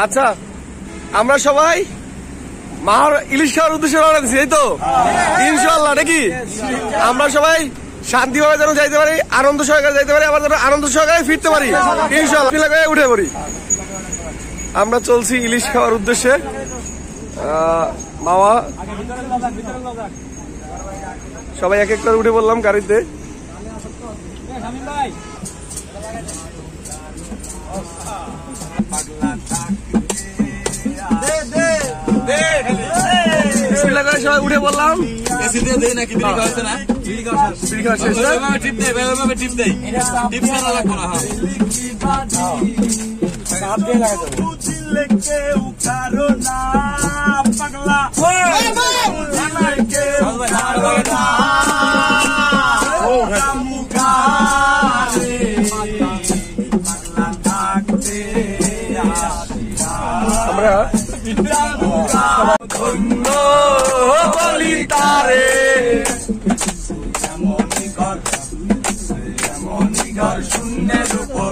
আচ্ছা, আমরা সবাই মার ইলিশ খাওয়ার উদ্দেশ্যে রওনা দিচ্ছি, এই তো ইনশাআল্লাহ নাকি? আমরা সবাই শান্তিভাবে যেন যাইতে পারি, আনন্দ সহকারে যাইতে পারি, আবার যেন আনন্দ সহকারে ফিরতে পারি ইনশাআল্লাহ। উঠে পড়ি, আমরা চলছি ইলিশ খাওয়ার উদ্দেশ্যে। মামা সবাই এক এক করে উঠে পড়লাম গাড়িতে। সবাই উঠে পড়লাম। আমরা ধন্য বলি তারে, শূন্যের উপর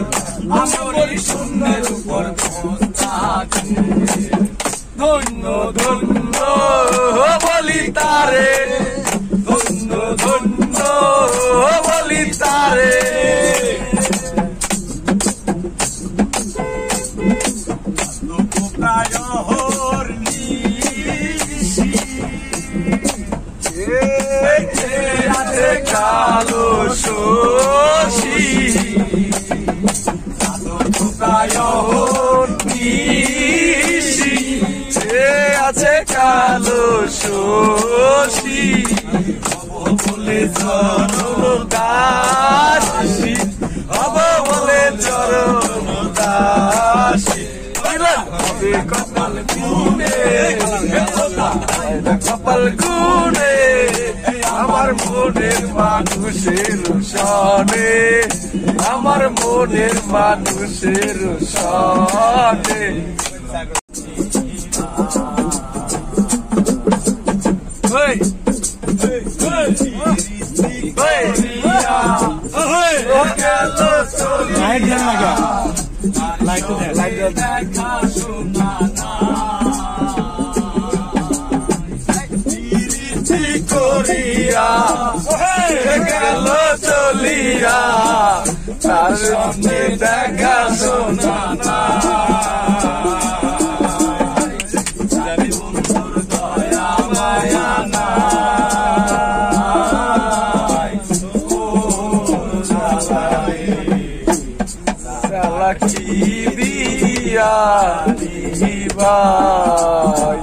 শূন্যের উপর ধন্য ধন্য বলি তারে, ধন্য ধন্য বলি তারে। কালো শোষী আছে কালো শোষী বলে চরণদাসী, হব বলে চরণদাসী। কপাল গুনে কপাল গুনে আমার মনের মানুষের সনে, আমার মনের মানুষের সনে। করিয়া গেল চলিয়া, তার সঙ্গে দেখা শোনা না। বন্ধুর দয়া মায়া না, কি দিয়া ভাই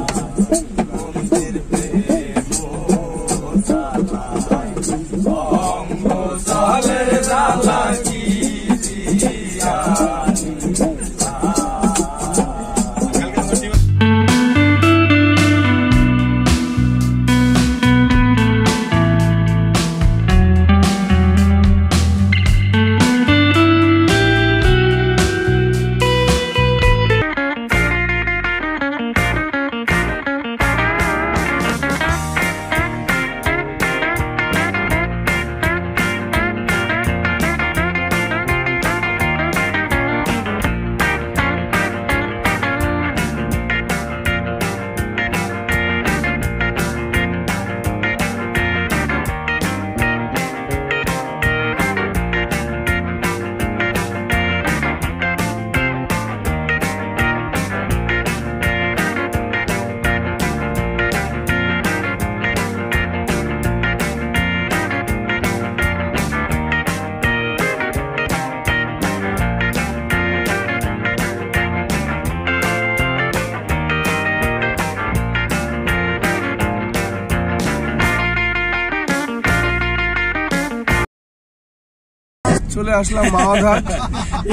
চলে আসলাম মাওয়াঘাট।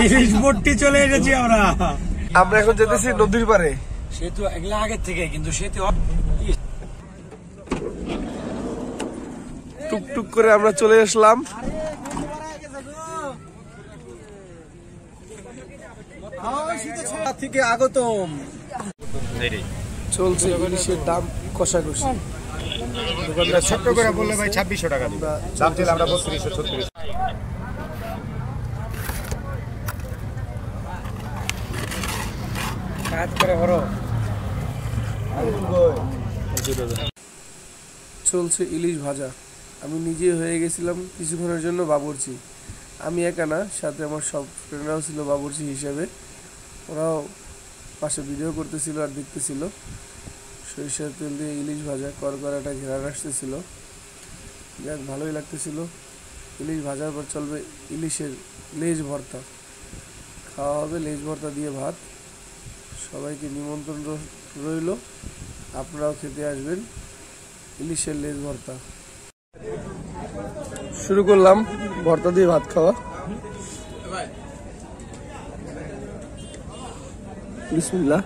ইলিশ বোটটি চলে এসেছি আমরা। আমরা এখন যেতেছি নদীর পারে। সেতু এগুলা আগের থেকে, কিন্তু সেতু টুকটুক করে আমরা চলে আসলাম। থেকে আগতম চলছে ইলিশের দাম কষাকষি। দোকানদার ছোট্ট করে বললে ভাই 2600 টাকা দিবা, দাম ছিল আমরা 3200 36। চলছে ইলিশ ভাজা। আমি নিজে হয়ে গেছিলাম কিছুক্ষণের জন্য বাবুর্চি। আমি একা না, সাথে আমার সব ফ্রেন্ডরাও ছিল বাবুর্চি হিসেবে। ওরাও পাশে ভিডিও করতেছিল আর দেখতেছিল। সরিষার তেল দিয়ে ইলিশ ভাজা, করকরাটা ঘেরান আসতেছিল, যাক ভালোই লাগতেছিল। ইলিশ ভাজার পর চলবে ইলিশের লেজ ভর্তা, খাওয়া হবে লেজ ভর্তা দিয়ে ভাত। সবাইকে নিমন্ত্রণ রইল, আপনারাও খেতে আসবেন ইলিশের লেজ ভর্তা। শুরু করলাম ভর্তা দিয়ে ভাত খাওয়া। বিসমিল্লাহ।